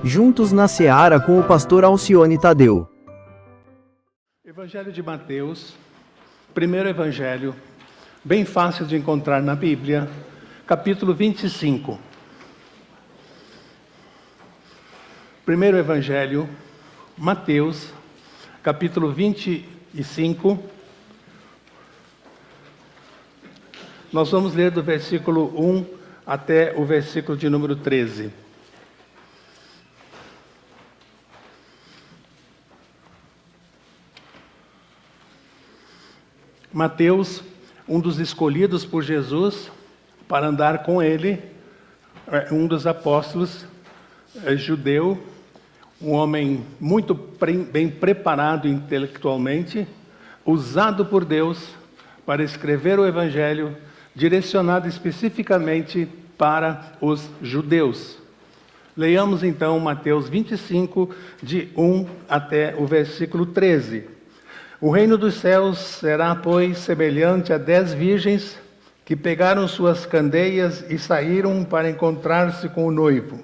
Juntos na Seara com o pastor Alcione Tadeu. Evangelho de Mateus, primeiro evangelho, bem fácil de encontrar na Bíblia, capítulo 25. Primeiro evangelho, Mateus, capítulo 25. Nós vamos ler do versículo 1 até o versículo de número 13. Mateus, um dos escolhidos por Jesus para andar com ele, um dos apóstolos, judeu, um homem muito bem preparado intelectualmente, usado por Deus para escrever o Evangelho, direcionado especificamente para os judeus. Leiamos então Mateus 25, de 1 até o versículo 13. O reino dos céus será, pois, semelhante a 10 virgens que pegaram suas candeias e saíram para encontrar-se com o noivo.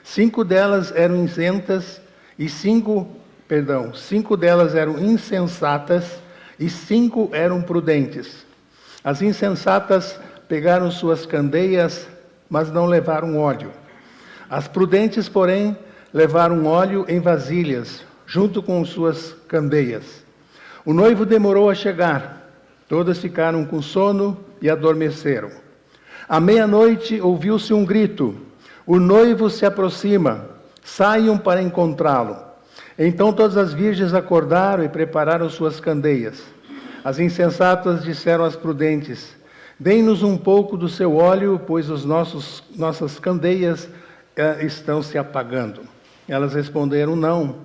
5 delas eram isentas e 5 delas eram insensatas e 5 eram prudentes. As insensatas pegaram suas candeias, mas não levaram óleo. As prudentes, porém, levaram óleo em vasilhas, junto com suas candeias. O noivo demorou a chegar. Todas ficaram com sono e adormeceram. À meia-noite ouviu-se um grito: o noivo se aproxima, saiam para encontrá-lo. Então todas as virgens acordaram e prepararam suas candeias. As insensatas disseram às prudentes: deem-nos um pouco do seu óleo, pois nossas candeias estão se apagando. Elas responderam: não,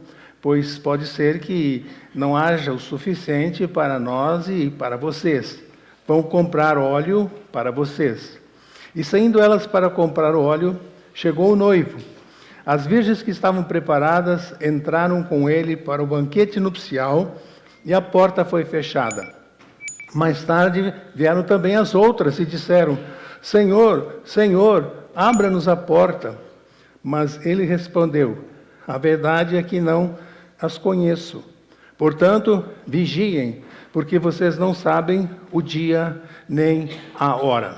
pois pode ser que não haja o suficiente para nós e para vocês. Vão comprar óleo para vocês. E saindo elas para comprar o óleo, chegou o noivo. As virgens que estavam preparadas entraram com ele para o banquete nupcial e a porta foi fechada. Mais tarde vieram também as outras e disseram: Senhor, Senhor, abra-nos a porta. Mas ele respondeu: a verdade é que não as conheço. Portanto, vigiem, porque vocês não sabem o dia nem a hora.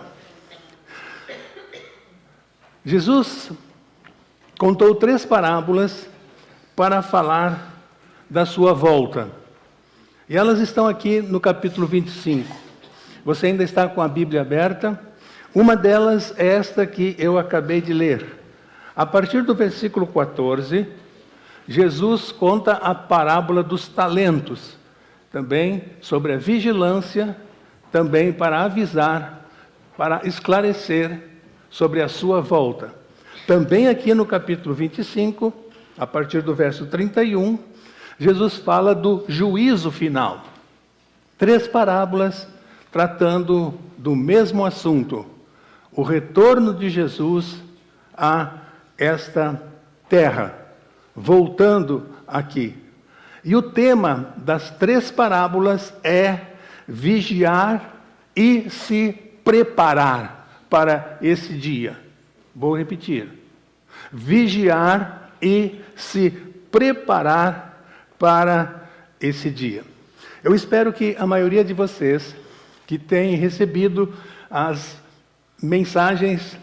Jesus contou 3 parábolas para falar da sua volta. E elas estão aqui no capítulo 25. Você ainda está com a Bíblia aberta? Uma delas é esta que eu acabei de ler. A partir do versículo 14, Jesus conta a parábola dos talentos, também sobre a vigilância, também para avisar, para esclarecer sobre a sua volta. Também aqui no capítulo 25, a partir do verso 31, Jesus fala do juízo final. 3 parábolas tratando do mesmo assunto, o retorno de Jesus a esta terra. Voltando aqui. E o tema das 3 parábolas é vigiar e se preparar para esse dia. Vou repetir. Vigiar e se preparar para esse dia. Eu espero que a maioria de vocês que tem recebido as mensagens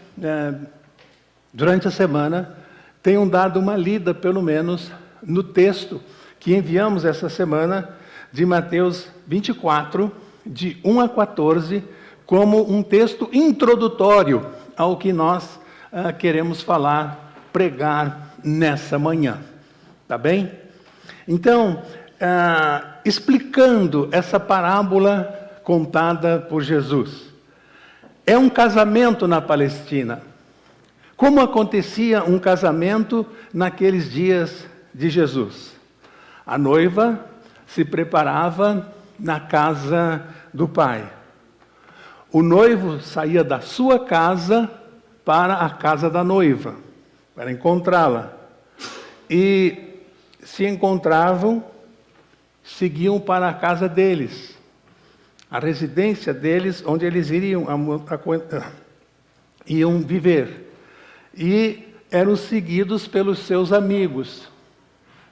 durante a semana tenham dado uma lida, pelo menos, no texto que enviamos essa semana, de Mateus 24, de 1 a 14, como um texto introdutório ao que nós queremos falar, pregar nessa manhã. Tá bem? Então, explicando essa parábola contada por Jesus. É um casamento na Palestina. Como acontecia um casamento naqueles dias de Jesus? A noiva se preparava na casa do pai. O noivo saía da sua casa para a casa da noiva, para encontrá-la. E se encontravam, seguiam para a casa deles, a residência deles, onde eles iam viver. E eram seguidos pelos seus amigos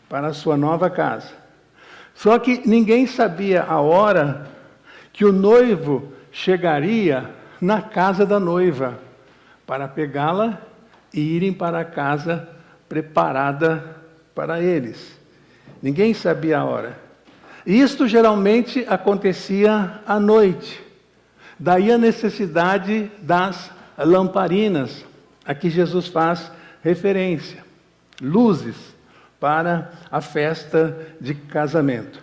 para a sua nova casa. Só que ninguém sabia a hora que o noivo chegaria na casa da noiva para pegá-la e irem para a casa preparada para eles. Ninguém sabia a hora. E isto geralmente acontecia à noite. Daí a necessidade das lamparinas, a que Jesus faz referência. Luzes para a festa de casamento.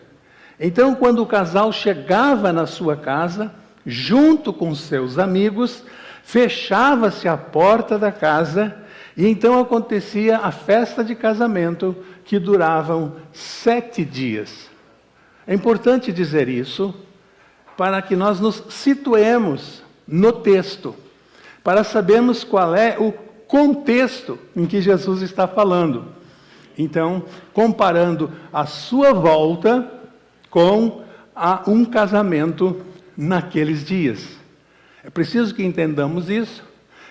Então, quando o casal chegava na sua casa, junto com seus amigos, fechava-se a porta da casa e então acontecia a festa de casamento, que duravam 7 dias. É importante dizer isso para que nós nos situemos no texto, para sabermos qual é o contexto em que Jesus está falando. Então, comparando a sua volta com um casamento naqueles dias. É preciso que entendamos isso,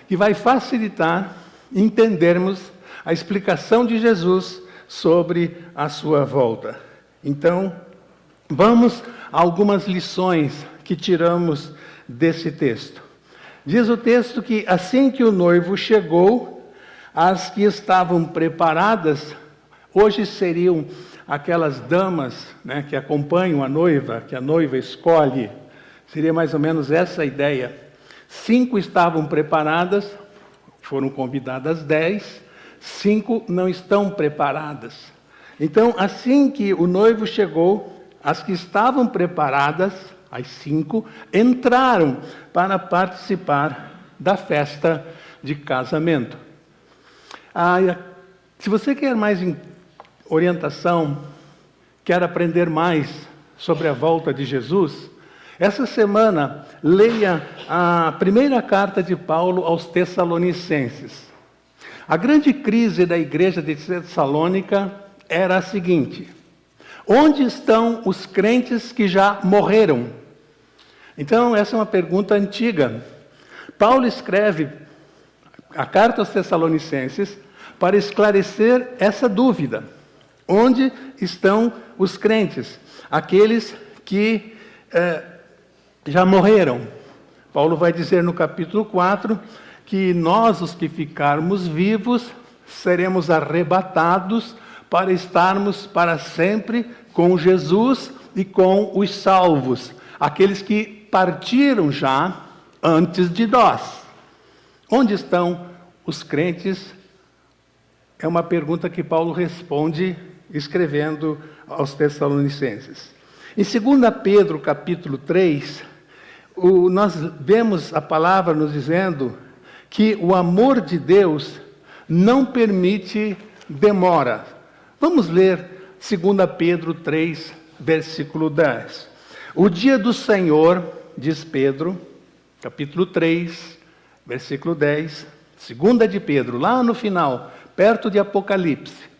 que vai facilitar entendermos a explicação de Jesus sobre a sua volta. Então, vamos a algumas lições que tiramos desse texto. Diz o texto que assim que o noivo chegou, as que estavam preparadas, hoje seriam aquelas damas, né, que acompanham a noiva, que a noiva escolhe, seria mais ou menos essa a ideia. 5 estavam preparadas, foram convidadas 10, 5 não estão preparadas. Então, assim que o noivo chegou, as que estavam preparadas, as 5, entraram para participar da festa de casamento. Se você quer mais orientação, quer aprender mais sobre a volta de Jesus, essa semana leia a primeira carta de Paulo aos Tessalonicenses. A grande crise da igreja de Tessalônica era a seguinte: onde estão os crentes que já morreram? Então, essa é uma pergunta antiga. Paulo escreve a carta aos Tessalonicenses para esclarecer essa dúvida. Onde estão os crentes? Aqueles que já morreram. Paulo vai dizer no capítulo 4 que nós, os que ficarmos vivos, seremos arrebatados para estarmos para sempre com Jesus e com os salvos, aqueles que partiram já antes de nós. Onde estão os crentes? É uma pergunta que Paulo responde escrevendo aos Tessalonicenses. Em 2 Pedro, capítulo 3, nós vemos a palavra nos dizendo que o amor de Deus não permite demora. Vamos ler 2 Pedro 3, versículo 10. O dia do Senhor, diz Pedro, capítulo 3, versículo 10, 2 de Pedro, lá no final, perto de Apocalipse.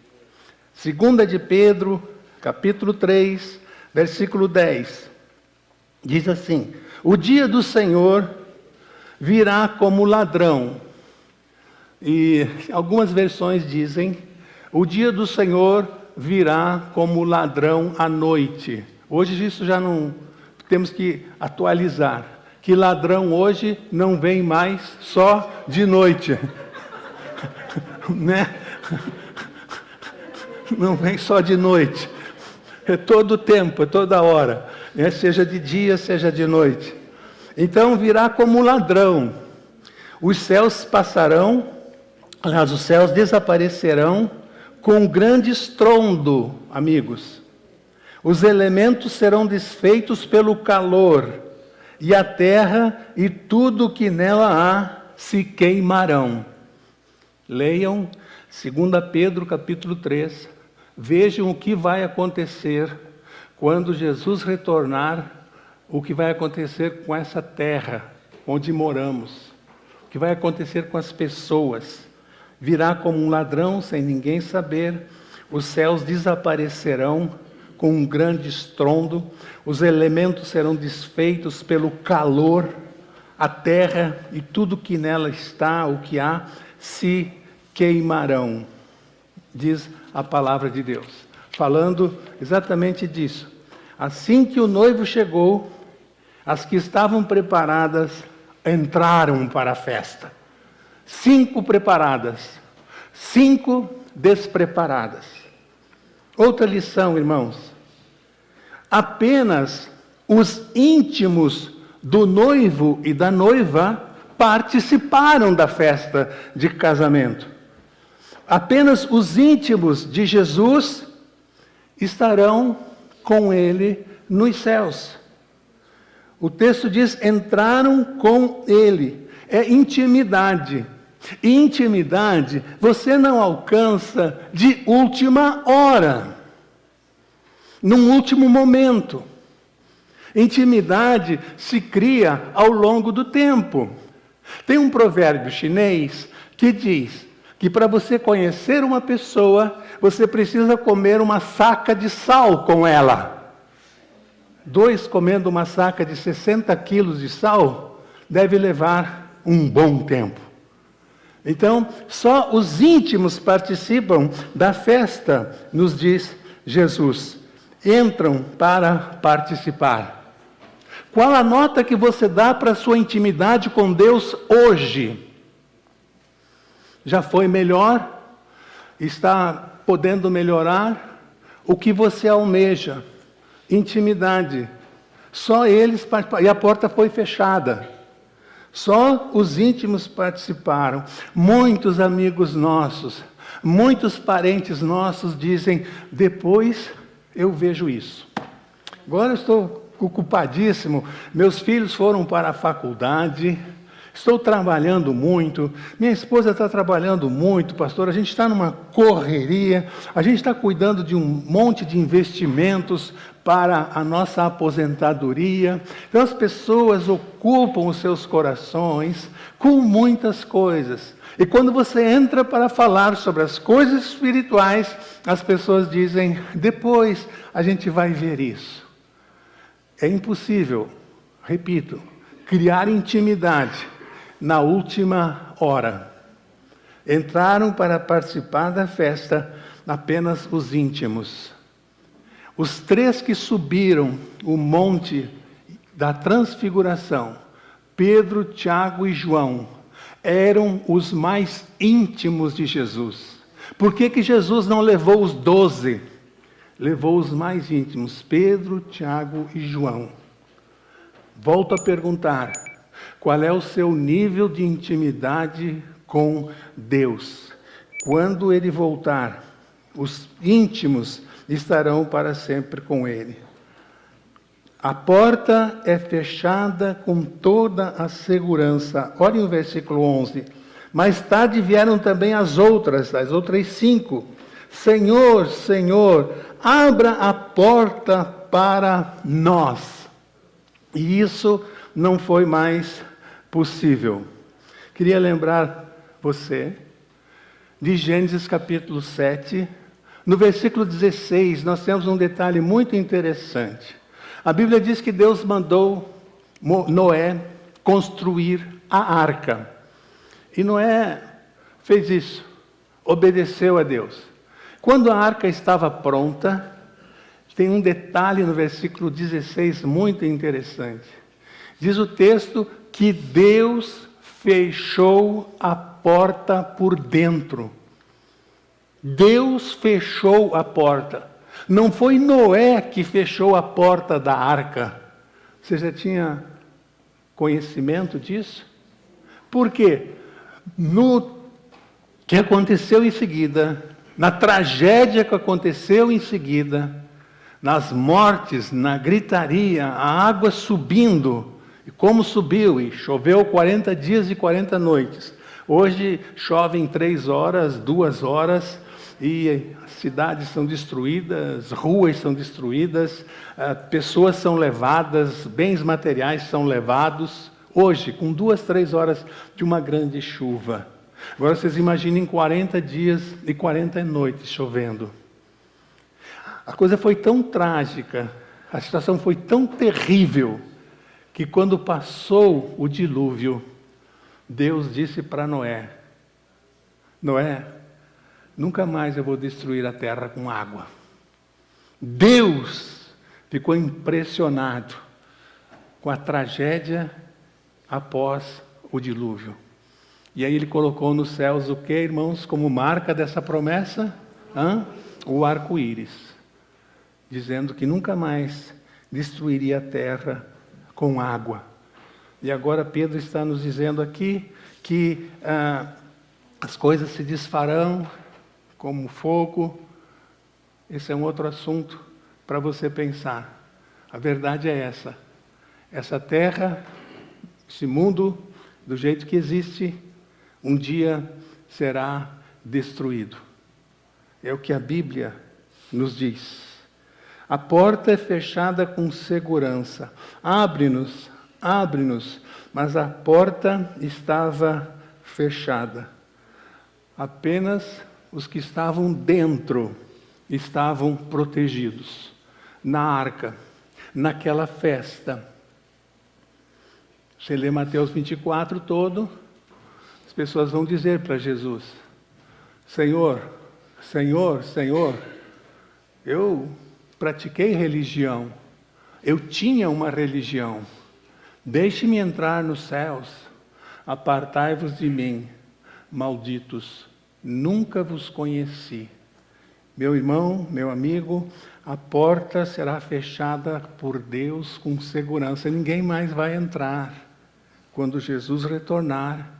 2 de Pedro, capítulo 3, versículo 10, diz assim: o dia do Senhor virá como ladrão. E algumas versões dizem: o dia do Senhor virá como ladrão à noite. Hoje isso já não temos que atualizar, que ladrão hoje não vem mais só de noite. Né? Não vem só de noite. É todo o tempo, é toda hora, né? Seja de dia, seja de noite. Então virá como ladrão. Os céus passarão, aliás, os céus desaparecerão com grande estrondo, amigos. Os elementos serão desfeitos pelo calor, e a terra e tudo que nela há se queimarão. Leiam 2 Pedro capítulo 3, vejam o que vai acontecer quando Jesus retornar, o que vai acontecer com essa terra onde moramos, o que vai acontecer com as pessoas. Virá como um ladrão sem ninguém saber, os céus desaparecerão com um grande estrondo, os elementos serão desfeitos pelo calor, a terra e tudo que nela está, o que há, se queimarão, diz a palavra de Deus, falando exatamente disso. Assim que o noivo chegou, as que estavam preparadas entraram para a festa. 5 preparadas, 5 despreparadas. Outra lição, irmãos. Apenas os íntimos do noivo e da noiva participaram da festa de casamento. Apenas os íntimos de Jesus estarão com ele nos céus. O texto diz, entraram com ele. É intimidade. E intimidade você não alcança de última hora, num último momento. Intimidade se cria ao longo do tempo. Tem um provérbio chinês que diz que para você conhecer uma pessoa, você precisa comer uma saca de sal com ela. 2 comendo uma saca de 60 quilos de sal, deve levar um bom tempo. Então, só os íntimos participam da festa, nos diz Jesus. Entram para participar. Qual a nota que você dá para a sua intimidade com Deus hoje? Já foi melhor? Está podendo melhorar? O que você almeja? Intimidade. Só eles participaram. E a porta foi fechada. Só os íntimos participaram. Muitos amigos nossos, muitos parentes nossos dizem, depois eu vejo isso. Agora eu estou ocupadíssimo, meus filhos foram para a faculdade, estou trabalhando muito, minha esposa está trabalhando muito, pastor, a gente está numa correria, a gente está cuidando de um monte de investimentos para a nossa aposentadoria. Então as pessoas ocupam os seus corações com muitas coisas. E quando você entra para falar sobre as coisas espirituais, as pessoas dizem, depois a gente vai ver isso. É impossível, repito, criar intimidade na última hora. Entraram para participar da festa apenas os íntimos. Os 3 que subiram o monte da transfiguração, Pedro, Tiago e João, eram os mais íntimos de Jesus. Por que Jesus não levou os 12? Levou os mais íntimos, Pedro, Tiago e João. Volto a perguntar, qual é o seu nível de intimidade com Deus? Quando Ele voltar, os íntimos estarão para sempre com Ele. A porta é fechada com toda a segurança. Olhem o versículo 11. Mais tarde vieram também as outras 5. Senhor, Senhor, abra a porta para nós. E isso não foi mais possível. Queria lembrar você de Gênesis capítulo 7. No versículo 16, nós temos um detalhe muito interessante. A Bíblia diz que Deus mandou Noé construir a arca. E Noé fez isso, obedeceu a Deus. Quando a arca estava pronta, tem um detalhe no versículo 16 muito interessante. Diz o texto que Deus fechou a porta por dentro. Deus fechou a porta. Não foi Noé que fechou a porta da arca. Você já tinha conhecimento disso? Por quê? No que aconteceu em seguida, na tragédia que aconteceu em seguida, nas mortes, na gritaria, a água subindo, e como subiu, e choveu 40 dias e 40 noites. Hoje chove em 3 horas, 2 horas, e cidades são destruídas, ruas são destruídas, pessoas são levadas, bens materiais são levados, hoje, com 2, 3 horas de uma grande chuva. Agora vocês imaginem 40 dias e 40 noites chovendo. A coisa foi tão trágica, a situação foi tão terrível, que quando passou o dilúvio, Deus disse para Noé, Noé, nunca mais eu vou destruir a terra com água. Deus ficou impressionado com a tragédia após o dilúvio. E aí ele colocou nos céus o que, irmãos, como marca dessa promessa? O arco-íris, dizendo que nunca mais destruiria a terra com água. E agora Pedro está nos dizendo aqui que as coisas se desfarão como fogo. Esse é um outro assunto para você pensar. A verdade é essa. Essa terra, esse mundo, do jeito que existe, um dia será destruído. É o que a Bíblia nos diz. A porta é fechada com segurança. Abre-nos, abre-nos. Mas a porta estava fechada. Apenas os que estavam dentro estavam protegidos. Na arca, naquela festa. Você lê Mateus 24 todo, as pessoas vão dizer para Jesus: Senhor, Senhor, Senhor, eu pratiquei religião, eu tinha uma religião, deixe-me entrar nos céus, apartai-vos de mim, malditos, nunca vos conheci. Meu irmão, meu amigo, a porta será fechada por Deus com segurança, ninguém mais vai entrar. Quando Jesus retornar,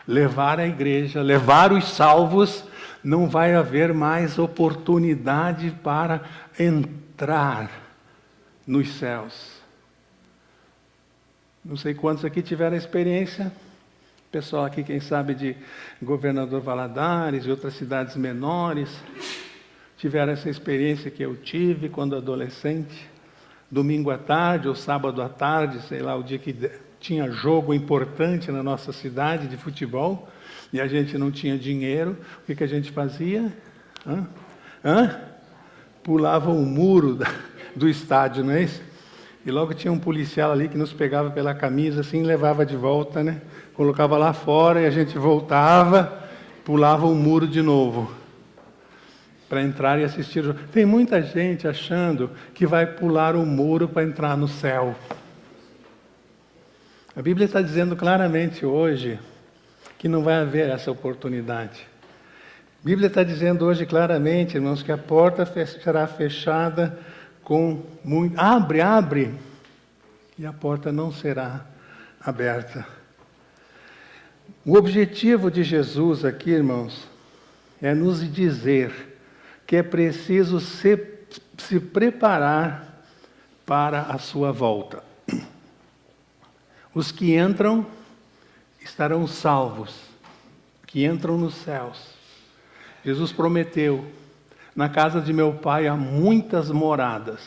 levar a igreja, levar os salvos, não vai haver mais oportunidade para entrar nos céus. Não sei quantos aqui tiveram a experiência. Pessoal aqui, quem sabe, de Governador Valadares e outras cidades menores, tiveram essa experiência que eu tive quando adolescente. Domingo à tarde ou sábado à tarde, sei lá, o dia que tinha jogo importante na nossa cidade de futebol, e a gente não tinha dinheiro, o que a gente fazia? Pulava o muro do estádio, não é isso? E logo tinha um policial ali que nos pegava pela camisa, assim, e levava de volta, né? Colocava lá fora e a gente voltava, pulava o muro de novo, para entrar e assistir o jogo. Tem muita gente achando que vai pular o muro para entrar no céu. A Bíblia está dizendo claramente hoje que não vai haver essa oportunidade. A Bíblia está dizendo hoje claramente, irmãos, que a porta será fechada com muito... Abre, abre! E a porta não será aberta. O objetivo de Jesus aqui, irmãos, é nos dizer que é preciso se preparar para a sua volta. Os que entram estarão salvos, que entram nos céus. Jesus prometeu: na casa de meu Pai há muitas moradas.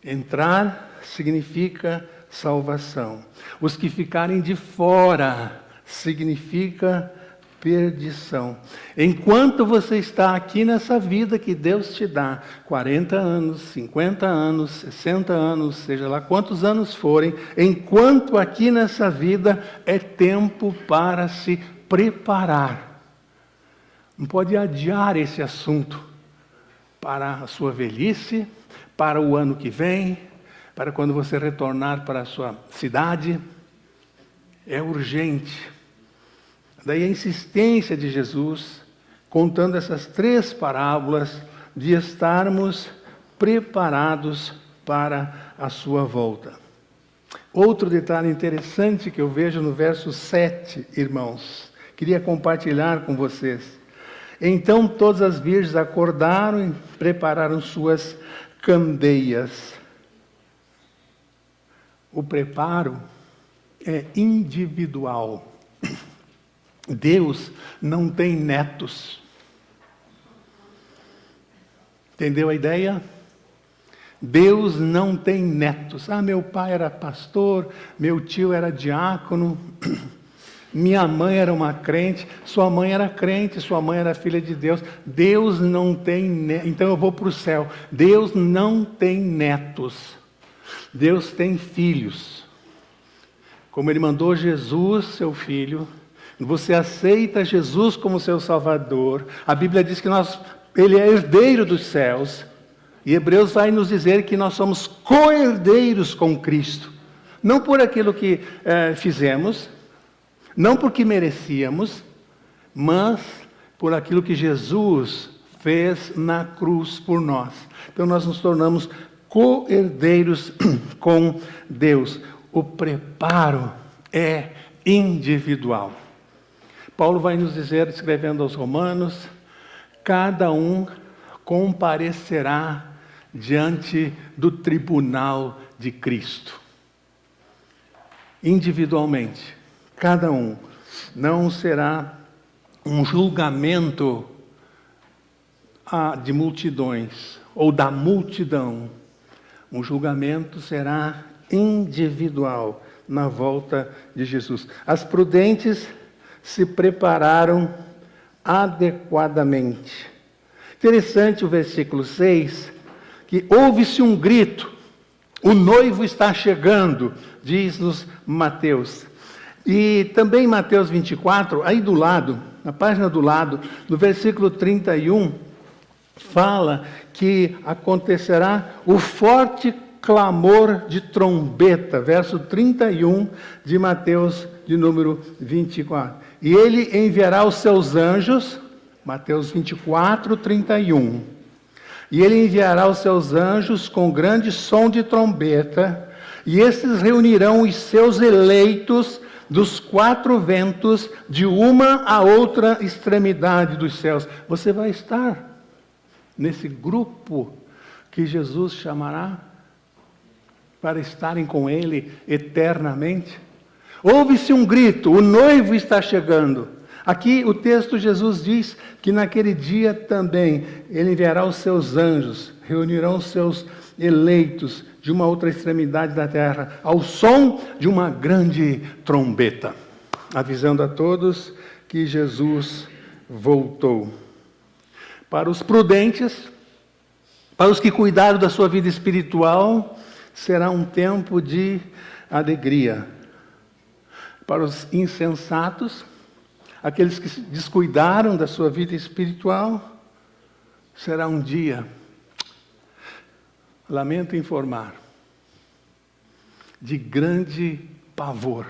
Entrar significa salvação. Os que ficarem de fora significa perdição. Enquanto você está aqui nessa vida que Deus te dá, 40 anos, 50 anos, 60 anos, seja lá quantos anos forem, enquanto aqui nessa vida é tempo para se preparar. Não pode adiar esse assunto para a sua velhice, para o ano que vem, para quando você retornar para a sua cidade. É urgente. Daí a insistência de Jesus, contando essas 3 parábolas, de estarmos preparados para a sua volta. Outro detalhe interessante que eu vejo no verso 7, irmãos, queria compartilhar com vocês. Então todas as virgens acordaram e prepararam suas candeias. O preparo é individual. Deus não tem netos. Entendeu a ideia? Deus não tem netos. Meu pai era pastor, meu tio era diácono, minha mãe era uma crente, sua mãe era crente, sua mãe era filha de Deus. Deus não tem netos. Então eu vou para o céu. Deus não tem netos. Deus tem filhos. Como Ele mandou Jesus, seu filho, você aceita Jesus como seu Salvador, a Bíblia diz que Ele é herdeiro dos céus, e Hebreus vai nos dizer que nós somos co-herdeiros com Cristo, não por aquilo que fizemos, não porque merecíamos, mas por aquilo que Jesus fez na cruz por nós. Então nós nos tornamos co-herdeiros com Deus. O preparo é individual. Paulo vai nos dizer, escrevendo aos Romanos, cada um comparecerá diante do tribunal de Cristo. Individualmente, cada um. Não será um julgamento de multidões ou da multidão. Um julgamento será individual na volta de Jesus. As prudentes se prepararam adequadamente. Interessante o versículo 6, que ouve-se um grito, o noivo está chegando, diz-nos Mateus. E também Mateus 24, aí do lado, na página do lado, no versículo 31, fala que acontecerá o forte clamor de trombeta, verso 31 de Mateus de número 24. E ele enviará os seus anjos, Mateus 24, 31. E ele enviará os seus anjos com grande som de trombeta, e esses reunirão os seus eleitos dos quatro ventos, de uma a outra extremidade dos céus. Você vai estar nesse grupo que Jesus chamará para estarem com Ele eternamente. Ouve-se um grito, o noivo está chegando. Aqui o texto, Jesus diz que naquele dia também Ele enviará os seus anjos, reunirão os seus eleitos de uma outra extremidade da terra, ao som de uma grande trombeta, avisando a todos que Jesus voltou. Para os prudentes, para os que cuidaram da sua vida espiritual, será um tempo de alegria. Para os insensatos, aqueles que se descuidaram da sua vida espiritual, será um dia, lamento informar, de grande pavor.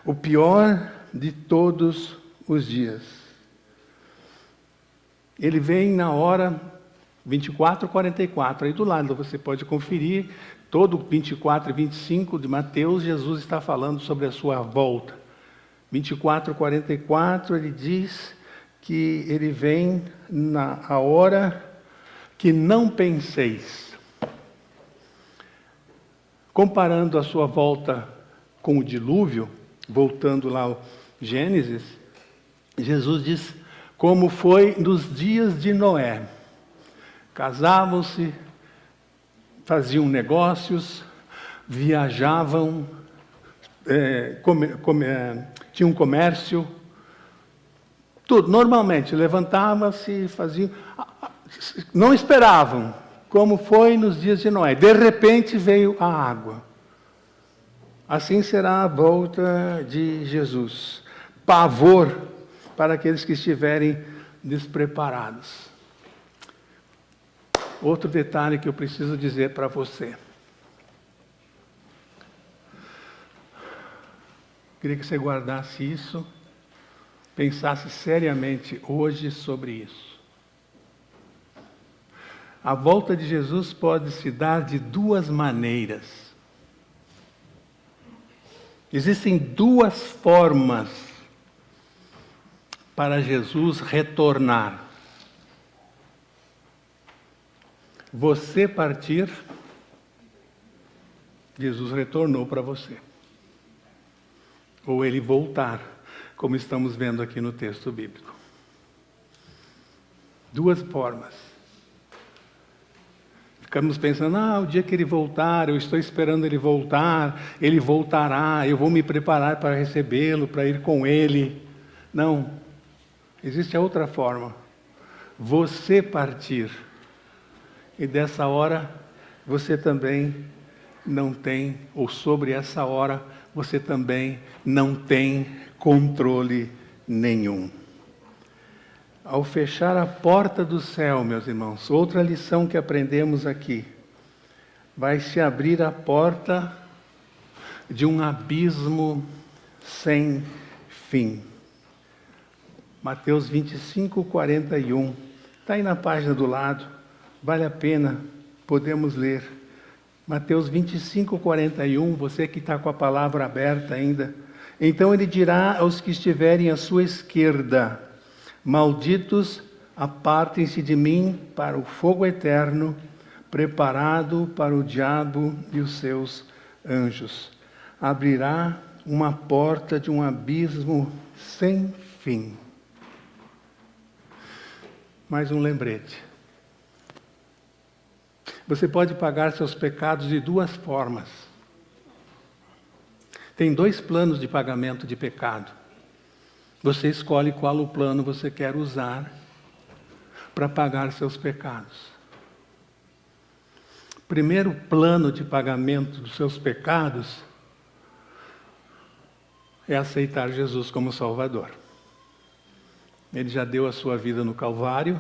O pior de todos os dias. Ele vem na hora 24:44, aí do lado você pode conferir, todo 24 e 25 de Mateus, Jesus está falando sobre a sua volta. 24:44, ele diz que ele vem na hora que não penseis. Comparando a sua volta com o dilúvio, voltando lá ao Gênesis, Jesus diz como foi nos dias de Noé. Casavam-se, faziam negócios, viajavam, tinham comércio, tudo, normalmente, levantavam-se, faziam, não esperavam, como foi nos dias de Noé. De repente veio a água. Assim será a volta de Jesus. Pavor para aqueles que estiverem despreparados. Outro detalhe que eu preciso dizer para você. Queria que você guardasse isso, pensasse seriamente hoje sobre isso. A volta de Jesus pode se dar de duas maneiras. Existem duas formas para Jesus retornar. Você partir, Jesus retornou para você. Ou ele voltar, como estamos vendo aqui no texto bíblico. Duas formas. Ficamos pensando, o dia que ele voltar, eu estou esperando ele voltar, ele voltará, eu vou me preparar para recebê-lo, para ir com ele. Não, existe a outra forma. Você partir. E dessa hora, você também não tem, ou sobre essa hora, você também não tem controle nenhum. Ao fechar a porta do céu, meus irmãos, outra lição que aprendemos aqui, vai se abrir a porta de um abismo sem fim. Mateus 25, 41. Está aí na página do lado. Vale a pena, podemos ler. Mateus 25, 41. Você que está com a palavra aberta ainda. Então ele dirá aos que estiverem à sua esquerda: malditos, apartem-se de mim para o fogo eterno, preparado para o diabo e os seus anjos. Abrirá uma porta de um abismo sem fim. Mais um lembrete. Você pode pagar seus pecados de duas formas. Tem dois planos de pagamento de pecado. Você escolhe qual o plano você quer usar para pagar seus pecados. Primeiro plano de pagamento dos seus pecados é aceitar Jesus como Salvador. Ele já deu a sua vida no Calvário.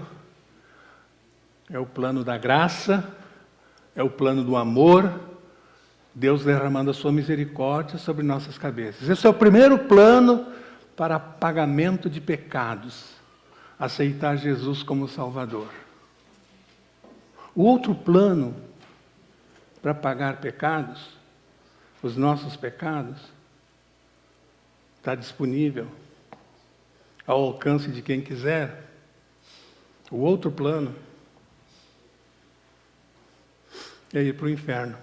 É o plano da graça, é o plano do amor, Deus derramando a sua misericórdia sobre nossas cabeças. Esse é o primeiro plano para pagamento de pecados, aceitar Jesus como Salvador. O outro plano para pagar pecados, os nossos pecados, está disponível ao alcance de quem quiser. O outro plano é ir para o inferno.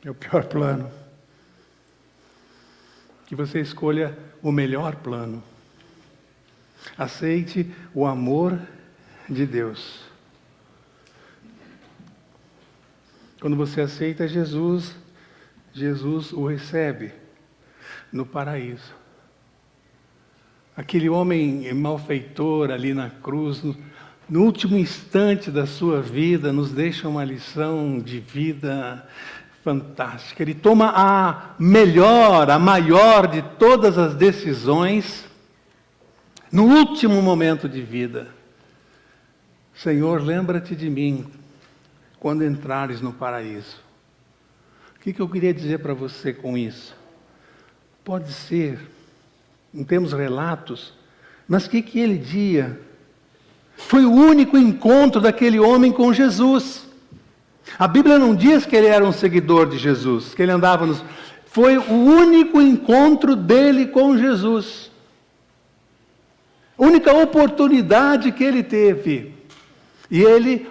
É o pior plano. Que você escolha o melhor plano. Aceite o amor de Deus. Quando você aceita Jesus, Jesus o recebe no paraíso. Aquele homem malfeitor ali na cruz, no último instante da sua vida, nos deixa uma lição de vida fantástica. Ele toma a melhor, a maior de todas as decisões no último momento de vida. Senhor, lembra-te de mim quando entrares no paraíso. O que eu queria dizer para você com isso? Pode ser, não temos relatos, mas que aquele dia foi o único encontro daquele homem com Jesus. A Bíblia não diz que ele era um seguidor de Jesus, que ele andava nos... Foi o único encontro dele com Jesus. Única oportunidade que ele teve. E ele,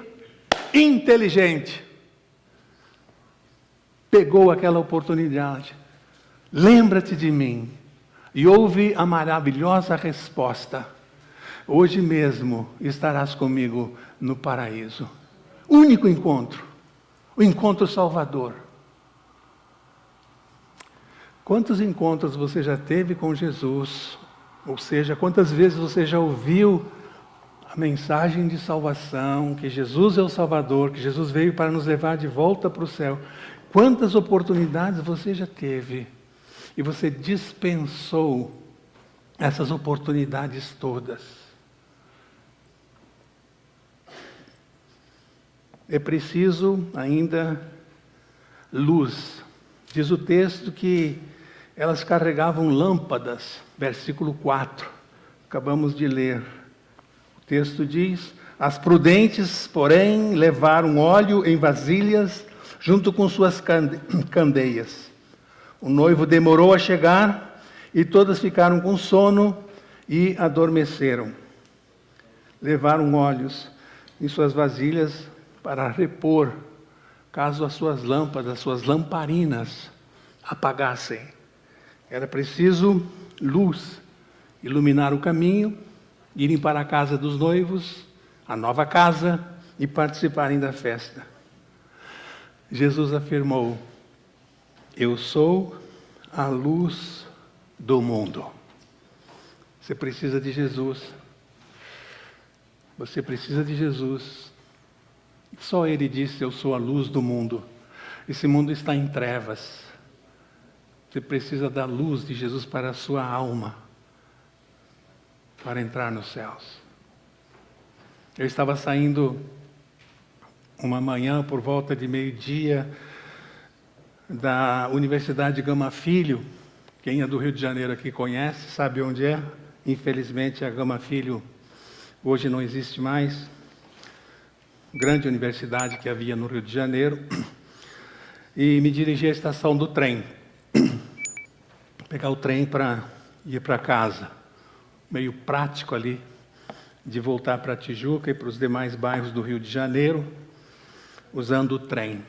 inteligente, pegou aquela oportunidade. Lembra-te de mim. E ouve a maravilhosa resposta. Hoje mesmo estarás comigo no paraíso. Único encontro. O encontro salvador. Quantos encontros você já teve com Jesus? Ou seja, quantas vezes você já ouviu a mensagem de salvação, que Jesus é o Salvador, que Jesus veio para nos levar de volta para o céu. Quantas oportunidades você já teve e você dispensou essas oportunidades todas? É preciso ainda luz. Diz o texto que elas carregavam lâmpadas, versículo 4, acabamos de ler. O texto diz: as prudentes, porém, levaram óleo em vasilhas, junto com suas candeias. O noivo demorou a chegar, e todas ficaram com sono e adormeceram. Levaram óleos em suas vasilhas para repor, caso as suas lâmpadas, as suas lamparinas apagassem. Era preciso luz, iluminar o caminho, irem para a casa dos noivos, a nova casa, e participarem da festa. Jesus afirmou: eu sou a luz do mundo. Você precisa de Jesus. Você precisa de Jesus. Só Ele disse: eu sou a luz do mundo. Esse mundo está em trevas. Você precisa da luz de Jesus para a sua alma, para entrar nos céus. Eu estava saindo uma manhã por volta de meio-dia da Universidade Gama Filho. Quem é do Rio de Janeiro aqui conhece, sabe onde é. Infelizmente a Gama Filho hoje não existe mais. Grande universidade que havia no Rio de Janeiro. E me dirigi à estação do trem. Pegar o trem para ir para casa. Meio prático ali, de voltar para Tijuca e para os demais bairros do Rio de Janeiro, usando o trem.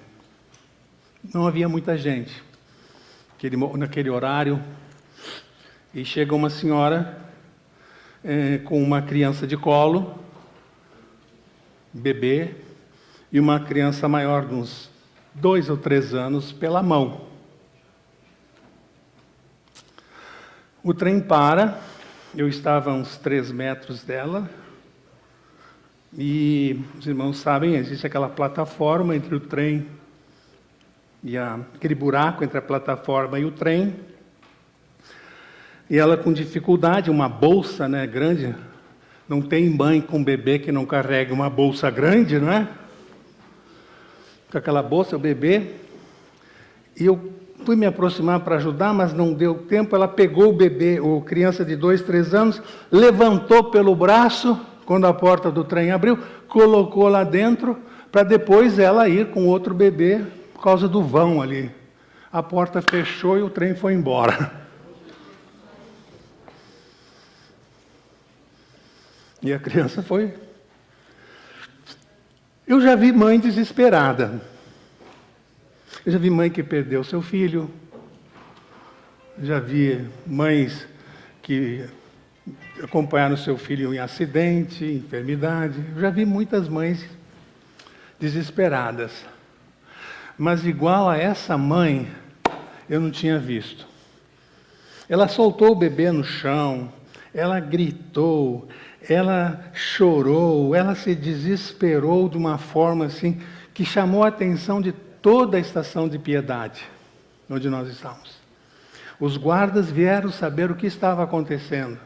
Não havia muita gente naquele horário, e chega uma senhora com uma criança de colo, bebê, e uma criança maior de uns 2 ou 3 anos pela mão. O trem para, eu estava a uns 3 metros dela, e os irmãos sabem, existe aquela plataforma entre o trem e aquele buraco entre a plataforma e o trem. E ela com dificuldade, uma bolsa, né, grande. Não tem mãe com bebê que não carregue uma bolsa grande, não é? Com aquela bolsa, o bebê. E eu fui me aproximar para ajudar, mas não deu tempo. Ela pegou o bebê, ou criança de 2, 3 anos, levantou pelo braço, quando a porta do trem abriu, colocou lá dentro, para depois ela ir com outro bebê, por causa do vão ali. A porta fechou e o trem foi embora. E a criança foi. Eu já vi mãe desesperada. Eu já vi mãe que perdeu seu filho. Já vi mães que acompanharam seu filho em acidente, enfermidade. Eu já vi muitas mães desesperadas. Mas igual a essa mãe, eu não tinha visto. Ela soltou o bebê no chão, ela gritou, ela chorou, ela se desesperou de uma forma assim, que chamou a atenção de toda a estação de Piedade, onde nós estamos. Os guardas vieram saber o que estava acontecendo.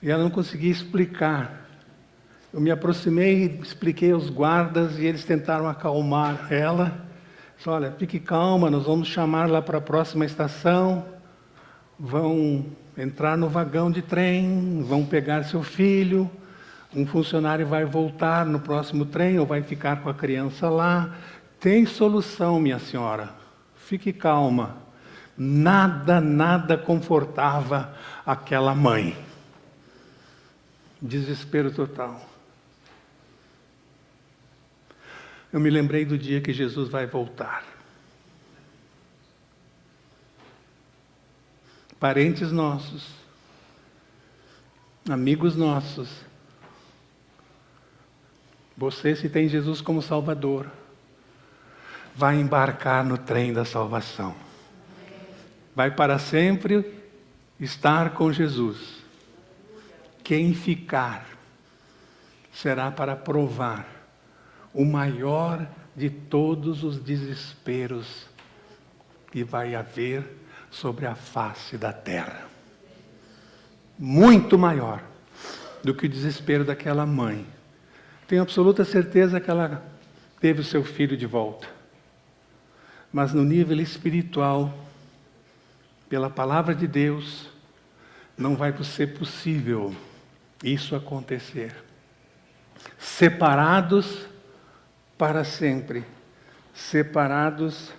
E ela não conseguia explicar. Eu me aproximei, expliquei aos guardas e eles tentaram acalmar ela. Disse, olha, fique calma, nós vamos chamar lá para a próxima estação. Vão entrar no vagão de trem, vão pegar seu filho. Um funcionário vai voltar no próximo trem ou vai ficar com a criança lá. Tem solução, minha senhora. Fique calma. Nada confortava aquela mãe. Desespero total. Eu me lembrei do dia que Jesus vai voltar. Parentes nossos, amigos nossos, você, se tem Jesus como Salvador, vai embarcar no trem da salvação. Vai para sempre estar com Jesus. Quem ficar será para provar o maior de todos os desesperos que vai haver sobre a face da terra. Muito maior do que o desespero daquela mãe. Tenho absoluta certeza que ela teve o seu filho de volta. Mas no nível espiritual, pela palavra de Deus, não vai ser possível isso acontecer. Separados para sempre. Separados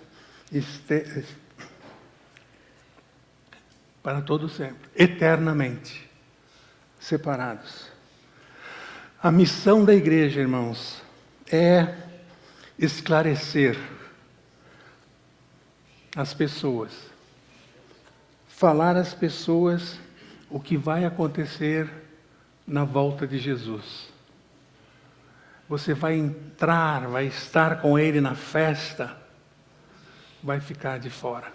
para todo sempre. Eternamente. Separados. A missão da igreja, irmãos, é esclarecer as pessoas. Falar às pessoas o que vai acontecer na volta de Jesus. Você vai entrar, vai estar com Ele na festa, vai ficar de fora.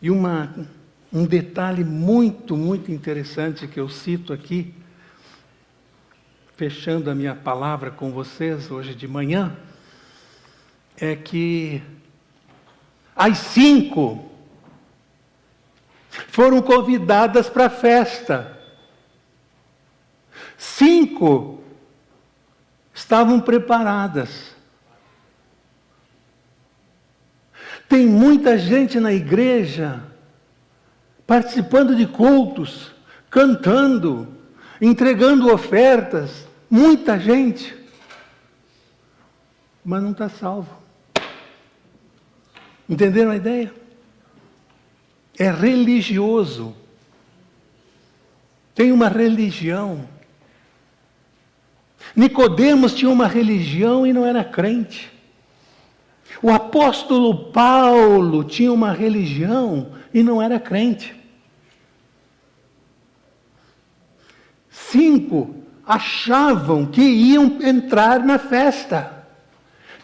E um detalhe muito interessante que eu cito aqui, fechando a minha palavra com vocês hoje de manhã, é que As 5 foram convidadas para a festa. 5 estavam preparadas. Tem muita gente na igreja participando de cultos, cantando, entregando ofertas, muita gente, mas não está salvo. Entenderam a ideia? É religioso. Tem uma religião. Nicodemos tinha uma religião e não era crente. O apóstolo Paulo tinha uma religião e não era crente. 5 achavam que iam entrar na festa.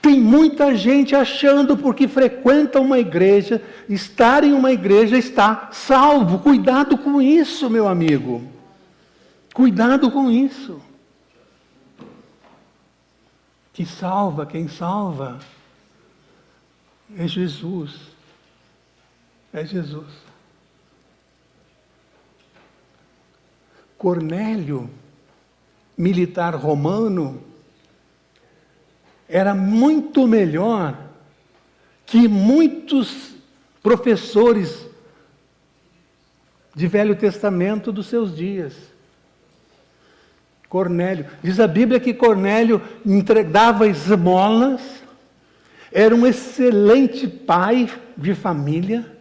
Tem muita gente achando porque frequenta uma igreja, estar em uma igreja está salvo. Cuidado com isso, meu amigo. Cuidado com isso. Que salva, quem salva é Jesus. É Jesus. Cornélio, militar romano, era muito melhor que muitos professores de Velho Testamento dos seus dias. Cornélio, diz a Bíblia que Cornélio dava esmolas, era um excelente pai de família,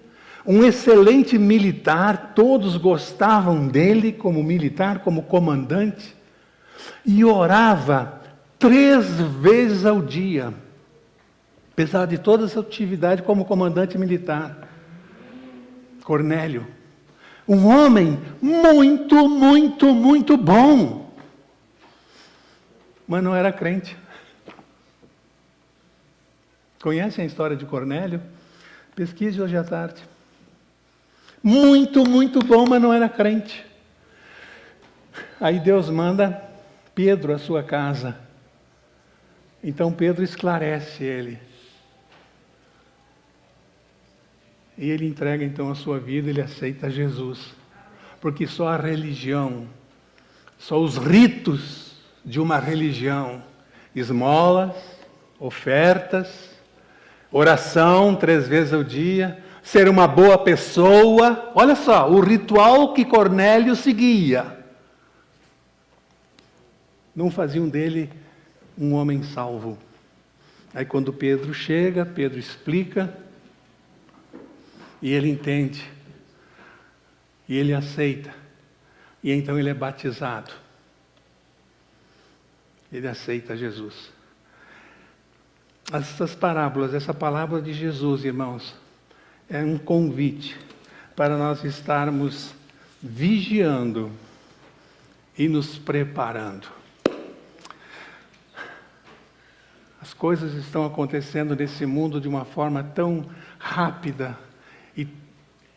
um excelente militar, todos gostavam dele como militar, como comandante, e orava 3 vezes ao dia, apesar de toda essa atividade como comandante militar. Cornélio, um homem muito, muito, muito bom, mas não era crente. Conhecem a história de Cornélio? Pesquise hoje à tarde. Muito, muito bom, mas não era crente. Aí Deus manda Pedro à sua casa. Então Pedro esclarece ele. E ele entrega então a sua vida, ele aceita Jesus. Porque só a religião, só os ritos de uma religião, esmolas, ofertas, oração 3 vezes ao dia, ser uma boa pessoa. Olha só, o ritual que Cornélio seguia não faziam dele um homem salvo. Aí quando Pedro chega, Pedro explica, e ele entende, e ele aceita, e então ele é batizado. Ele aceita Jesus. Essas parábolas, essa palavra de Jesus, irmãos, é um convite para nós estarmos vigiando e nos preparando. As coisas estão acontecendo nesse mundo de uma forma tão rápida e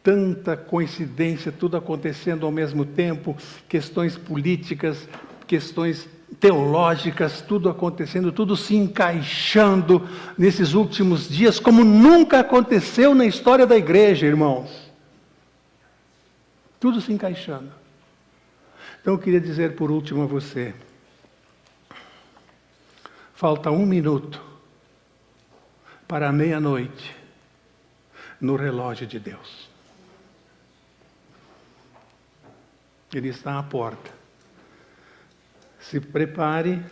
tanta coincidência, tudo acontecendo ao mesmo tempo, questões políticas, questões teológicas, tudo acontecendo, tudo se encaixando nesses últimos dias, como nunca aconteceu na história da igreja, irmãos. Tudo se encaixando. Então eu queria dizer por último a você, falta 1 minuto para a meia-noite no relógio de Deus. Ele está à porta. Se prepare,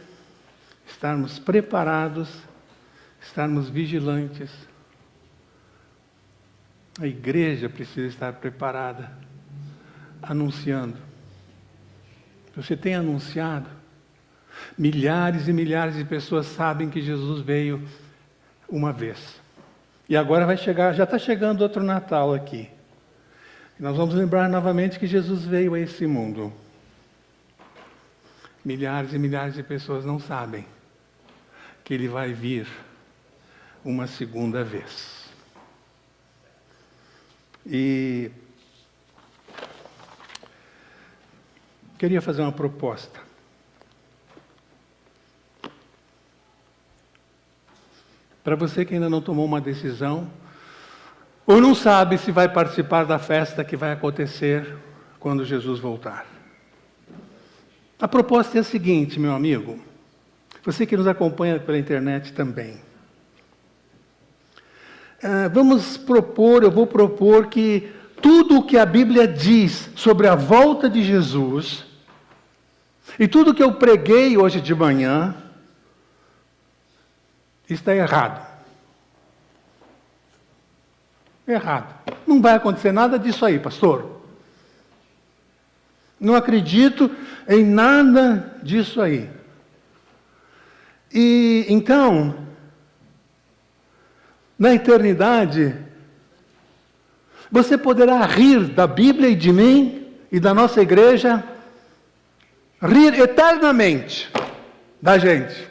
estarmos preparados, estarmos vigilantes. A igreja precisa estar preparada, anunciando. Você tem anunciado? Milhares e milhares de pessoas sabem que Jesus veio uma vez. E agora vai chegar, já está chegando outro Natal aqui. Nós vamos lembrar novamente que Jesus veio a esse mundo. Milhares e milhares de pessoas não sabem que Ele vai vir uma segunda vez. E queria fazer uma proposta. Para você que ainda não tomou uma decisão, ou não sabe se vai participar da festa que vai acontecer quando Jesus voltar. A proposta é a seguinte, meu amigo, você que nos acompanha pela internet também. Eu vou propor que tudo o que a Bíblia diz sobre a volta de Jesus, e tudo que eu preguei hoje de manhã, está errado. Errado. Não vai acontecer nada disso aí, pastor. Não acredito em nada disso aí. E então, na eternidade, você poderá rir da Bíblia e de mim e da nossa igreja, rir eternamente da gente,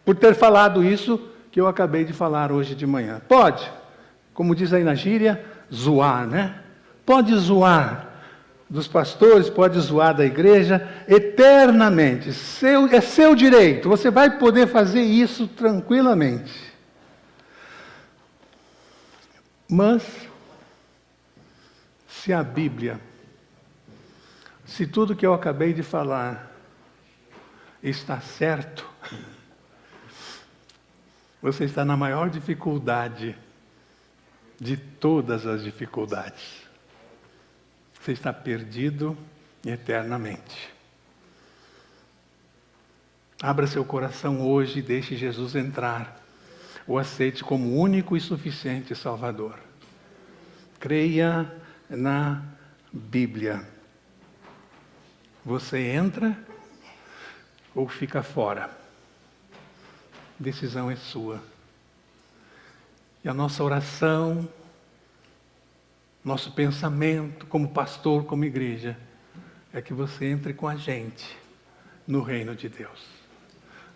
por ter falado isso que eu acabei de falar hoje de manhã. Pode, como diz aí na gíria, zoar, né? Pode zoar dos pastores, pode zoar da igreja eternamente. É seu direito, você vai poder fazer isso tranquilamente. Mas, se a Bíblia, se tudo que eu acabei de falar está certo, você está na maior dificuldade de todas as dificuldades. Você está perdido eternamente. Abra seu coração hoje e deixe Jesus entrar. O aceite como único e suficiente Salvador. Creia na Bíblia. Você entra ou fica fora. Decisão é sua. E a nossa oração, nosso pensamento como pastor, como igreja, é que você entre com a gente no reino de Deus.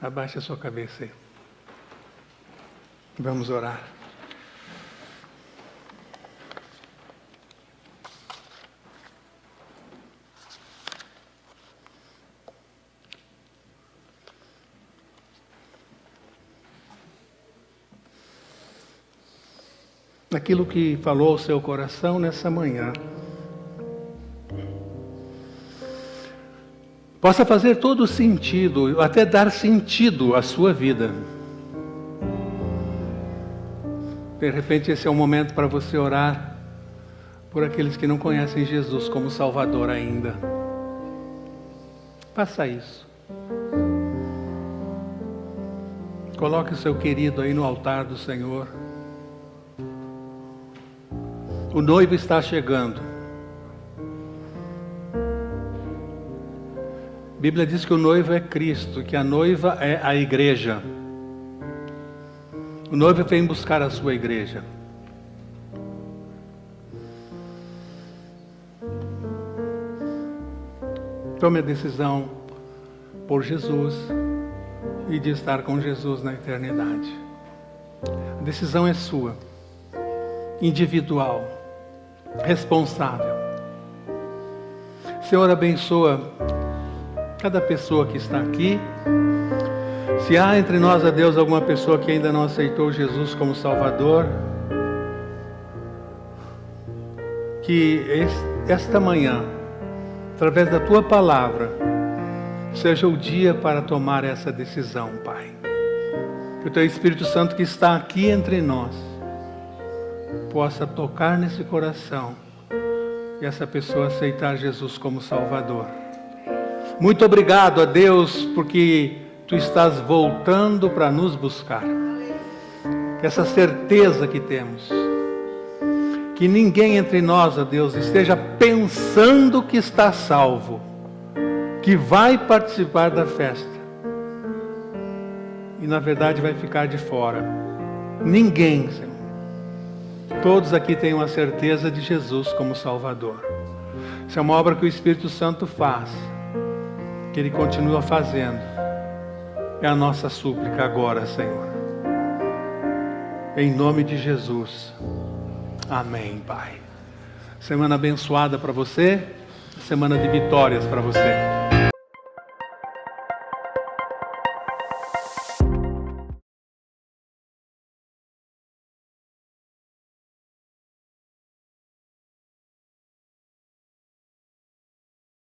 Abaixe a sua cabeça aí. Vamos orar. Aquilo que falou ao seu coração nessa manhã possa fazer todo sentido, até dar sentido à sua vida. De repente esse é o momento para você orar por aqueles que não conhecem Jesus como Salvador ainda. Faça isso. Coloque o seu querido aí no altar do Senhor. O noivo está chegando. A Bíblia diz que o noivo é Cristo, que a noiva é a igreja. O noivo vem buscar a sua igreja. Tome a decisão por Jesus e de estar com Jesus na eternidade. A decisão é sua, individual, responsável. Senhor, abençoa cada pessoa que está aqui. Se há entre nós, a Deus, alguma pessoa que ainda não aceitou Jesus como Salvador, que esta manhã, através da Tua Palavra, seja o dia para tomar essa decisão, Pai. Que o Teu Espírito Santo que está aqui entre nós, possa tocar nesse coração e essa pessoa aceitar Jesus como Salvador. Muito obrigado a Deus, porque Tu estás voltando para nos buscar. Essa certeza que temos, que ninguém entre nós, ó Deus, esteja pensando que está salvo, que vai participar da festa, e na verdade vai ficar de fora. Ninguém, Senhor. Todos aqui têm uma certeza de Jesus como Salvador. Isso é uma obra que o Espírito Santo faz, que Ele continua fazendo. É a nossa súplica agora, Senhor. Em nome de Jesus. Amém, Pai. Semana abençoada para você. Semana de vitórias para você.